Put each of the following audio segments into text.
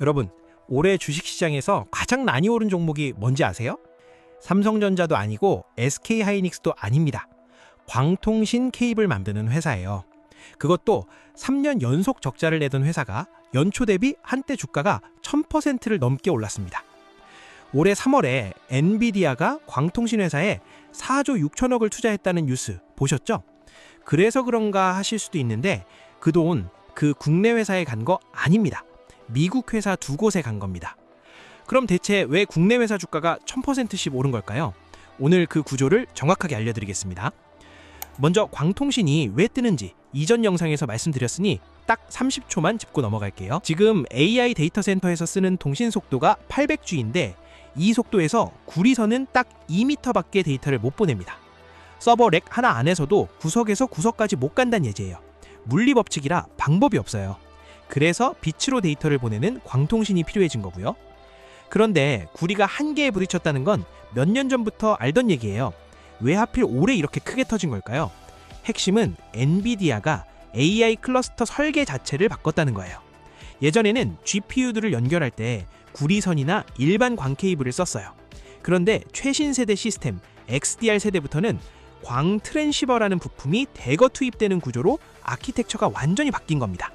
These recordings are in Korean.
여러분, 올해 주식시장에서 가장 많이 오른 종목이 뭔지 아세요? 삼성전자도 아니고 SK하이닉스도 아닙니다. 광통신 케이블 만드는 회사예요. 그것도 3년 연속 적자를 내던 회사가 연초 대비 한때 주가가 1000%를 넘게 올랐습니다. 올해 3월에 엔비디아가 광통신 회사에 4조 6천억을 투자했다는 뉴스 보셨죠? 그래서 그런가 하실 수도 있는데 그 돈 그 국내 회사에 간 거 아닙니다. 미국 회사 두 곳에 간 겁니다. 그럼 대체 왜 국내 회사 주가가 1000%씩 오른 걸까요? 오늘 그 구조를 정확하게 알려드리겠습니다. 먼저 광통신이 왜 뜨는지 이전 영상에서 말씀드렸으니 딱 30초만 짚고 넘어갈게요. 지금 AI 데이터 센터에서 쓰는 통신 속도가 800G인데 이 속도에서 구리선은 딱 2m밖에 데이터를 못 보냅니다. 서버 렉 하나 안에서도 구석에서 구석까지 못 간다는 예제예요. 물리법칙이라 방법이 없어요. 그래서 빛으로 데이터를 보내는 광통신이 필요해진 거고요. 그런데 구리가 한계에 부딪혔다는 건 몇 년 전부터 알던 얘기예요. 왜 하필 올해 이렇게 크게 터진 걸까요? 핵심은 엔비디아가 AI 클러스터 설계 자체를 바꿨다는 거예요. 예전에는 GPU들을 연결할 때 구리선이나 일반 광 케이블을 썼어요. 그런데 최신 세대 시스템 XDR 세대부터는 광 트랜시버라는 부품이 대거 투입되는 구조로 아키텍처가 완전히 바뀐 겁니다.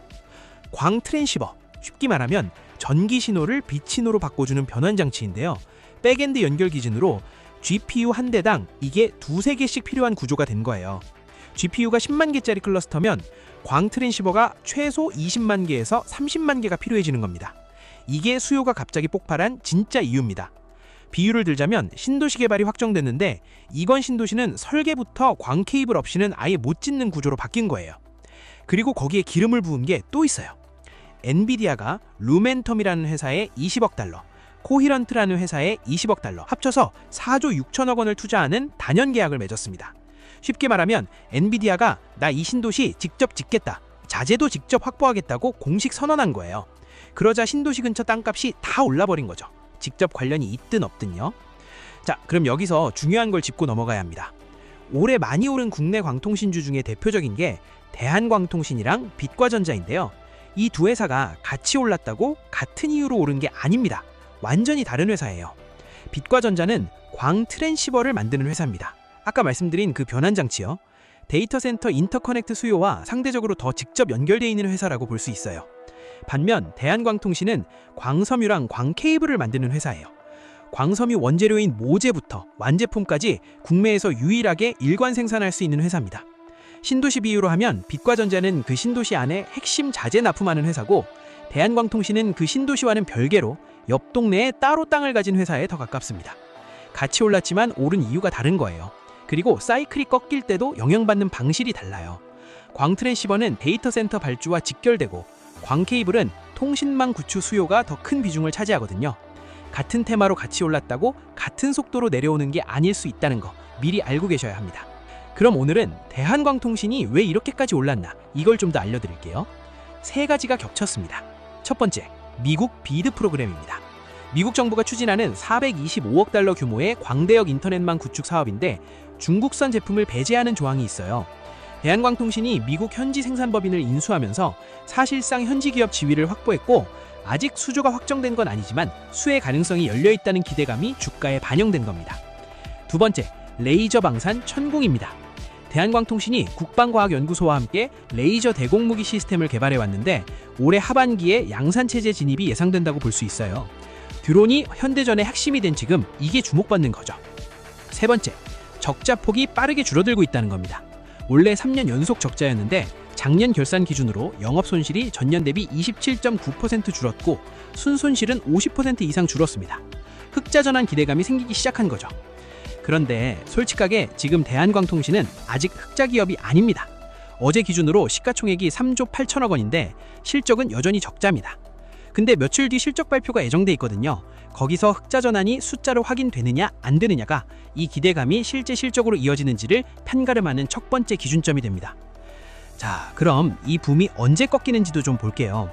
광 트랜시버, 쉽게 말하면 전기 신호를 빛 신호로 바꿔주는 변환 장치인데요. 백엔드 연결 기준으로 GPU 한 대당 이게 두세 개씩 필요한 구조가 된 거예요. GPU가 10만 개짜리 클러스터면 광 트랜시버가 최소 20만 개에서 30만 개가 필요해지는 겁니다. 이게 수요가 갑자기 폭발한 진짜 이유입니다. 비유를 들자면 신도시 개발이 확정됐는데 이건 신도시는 설계부터 광 케이블 없이는 아예 못 짓는 구조로 바뀐 거예요. 그리고 거기에 기름을 부은 게 또 있어요. 엔비디아가 루멘텀이라는 회사에 20억 달러, 코히런트라는 회사에 20억 달러, 합쳐서 4조 6천억 원을 투자하는 단연 계약을 맺었습니다. 쉽게 말하면 엔비디아가 나 이 신도시 직접 짓겠다, 자재도 직접 확보하겠다고 공식 선언한 거예요. 그러자 신도시 근처 땅값이 다 올라버린 거죠. 직접 관련이 있든 없든요. 자, 그럼 여기서 중요한 걸 짚고 넘어가야 합니다. 올해 많이 오른 국내 광통신주 중에 대표적인 게 대한광통신이랑 빛과전자인데요. 이 두 회사가 같이 올랐다고 같은 이유로 오른 게 아닙니다. 완전히 다른 회사예요. 빛과전자는 광 트랜시버를 만드는 회사입니다. 아까 말씀드린 그 변환 장치요. 데이터 센터 인터커넥트 수요와 상대적으로 더 직접 연결되어 있는 회사라고 볼 수 있어요. 반면 대한광통신은 광섬유랑 광 케이블을 만드는 회사예요. 광섬유 원재료인 모재부터 완제품까지 국내에서 유일하게 일관 생산할 수 있는 회사입니다. 신도시 비유로 하면 빛과전자는 그 신도시 안에 핵심 자재 납품하는 회사고 대한광통신은 그 신도시와는 별개로 옆 동네에 따로 땅을 가진 회사에 더 가깝습니다. 같이 올랐지만 오른 이유가 다른 거예요. 그리고 사이클이 꺾일 때도 영향받는 방식이 달라요. 광 트랜시버는 데이터 센터 발주와 직결되고 광 케이블은 통신망 구축 수요가 더 큰 비중을 차지하거든요. 같은 테마로 같이 올랐다고 같은 속도로 내려오는 게 아닐 수 있다는 거 미리 알고 계셔야 합니다. 그럼 오늘은 대한광통신이 왜 이렇게까지 올랐나 이걸 좀 더 알려드릴게요. 세 가지가 겹쳤습니다. 첫 번째, 미국 비드 프로그램입니다. 미국 정부가 추진하는 425억 달러 규모의 광대역 인터넷망 구축 사업인데 중국산 제품을 배제하는 조항이 있어요. 대한광통신이 미국 현지 생산법인을 인수하면서 사실상 현지 기업 지위를 확보했고 아직 수조가 확정된 건 아니지만 수혜 가능성이 열려있다는 기대감이 주가에 반영된 겁니다. 두 번째, 레이저 방산 천궁입니다. 대한광통신이 국방과학연구소와 함께 레이저 대공무기 시스템을 개발해왔는데 올해 하반기에 양산체제 진입이 예상된다고 볼 수 있어요. 드론이 현대전의 핵심이 된 지금 이게 주목받는 거죠. 세 번째, 적자폭이 빠르게 줄어들고 있다는 겁니다. 원래 3년 연속 적자였는데 작년 결산 기준으로 영업손실이 전년 대비 27.9% 줄었고 순손실은 50% 이상 줄었습니다. 흑자 전환 기대감이 생기기 시작한 거죠. 그런데 솔직하게 지금 대한광통신은 아직 흑자 기업이 아닙니다. 어제 기준으로 시가총액이 3조 8천억 원인데 실적은 여전히 적자입니다. 근데 며칠 뒤 실적 발표가 예정돼 있거든요. 거기서 흑자 전환이 숫자로 확인되느냐 안 되느냐가 이 기대감이 실제 실적으로 이어지는지를 판가름하는 첫 번째 기준점이 됩니다. 자, 그럼 이 붐이 언제 꺾이는지도 좀 볼게요.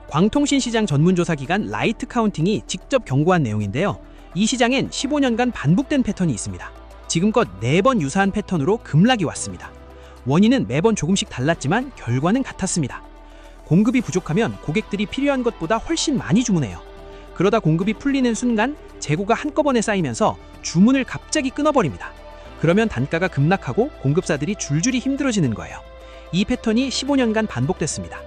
광통신 시장 전문조사 기관 라이트 카운팅이 직접 경고한 내용인데요. 이 시장엔 15년간 반복된 패턴이 있습니다. 지금껏 4번 유사한 패턴으로 급락이 왔습니다. 원인은 매번 조금씩 달랐지만 결과는 같았습니다. 공급이 부족하면 고객들이 필요한 것보다 훨씬 많이 주문해요. 그러다 공급이 풀리는 순간 재고가 한꺼번에 쌓이면서 주문을 갑자기 끊어버립니다. 그러면 단가가 급락하고 공급사들이 줄줄이 힘들어지는 거예요. 이 패턴이 15년간 반복됐습니다.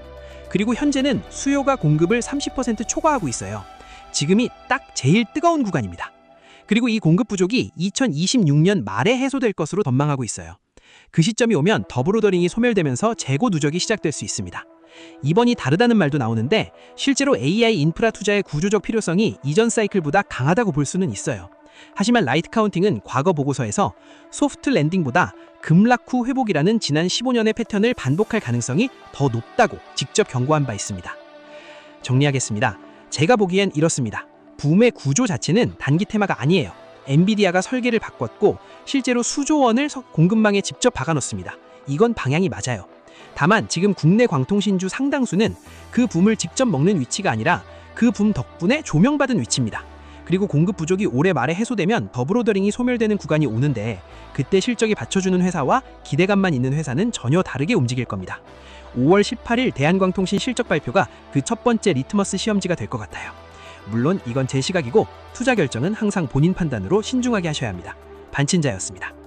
그리고 현재는 수요가 공급을 30% 초과하고 있어요. 지금이 딱 제일 뜨거운 구간입니다. 그리고 이 공급 부족이 2026년 말에 해소될 것으로 전망하고 있어요. 그 시점이 오면 더블오더링이 소멸되면서 재고 누적이 시작될 수 있습니다. 이번이 다르다는 말도 나오는데 실제로 AI 인프라 투자의 구조적 필요성이 이전 사이클보다 강하다고 볼 수는 있어요. 하지만 라이트 카운팅은 과거 보고서에서 소프트 랜딩보다 급락 후 회복이라는 지난 15년의 패턴을 반복할 가능성이 더 높다고 직접 경고한 바 있습니다. 정리하겠습니다. 제가 보기엔 이렇습니다. 붐의 구조 자체는 단기 테마가 아니에요. 엔비디아가 설계를 바꿨고 실제로 수조 원을 공급망에 직접 박아놓습니다. 이건 방향이 맞아요. 다만 지금 국내 광통신주 상당수는 그 붐을 직접 먹는 위치가 아니라 그 붐 덕분에 조명받은 위치입니다. 그리고 공급 부족이 올해 말에 해소되면 더블오더링이 소멸되는 구간이 오는데 그때 실적이 받쳐주는 회사와 기대감만 있는 회사는 전혀 다르게 움직일 겁니다. 5월 18일 대한광통신 실적 발표가 그 첫 번째 리트머스 시험지가 될 것 같아요. 물론 이건 제 시각이고 투자 결정은 항상 본인 판단으로 신중하게 하셔야 합니다. 반친자였습니다.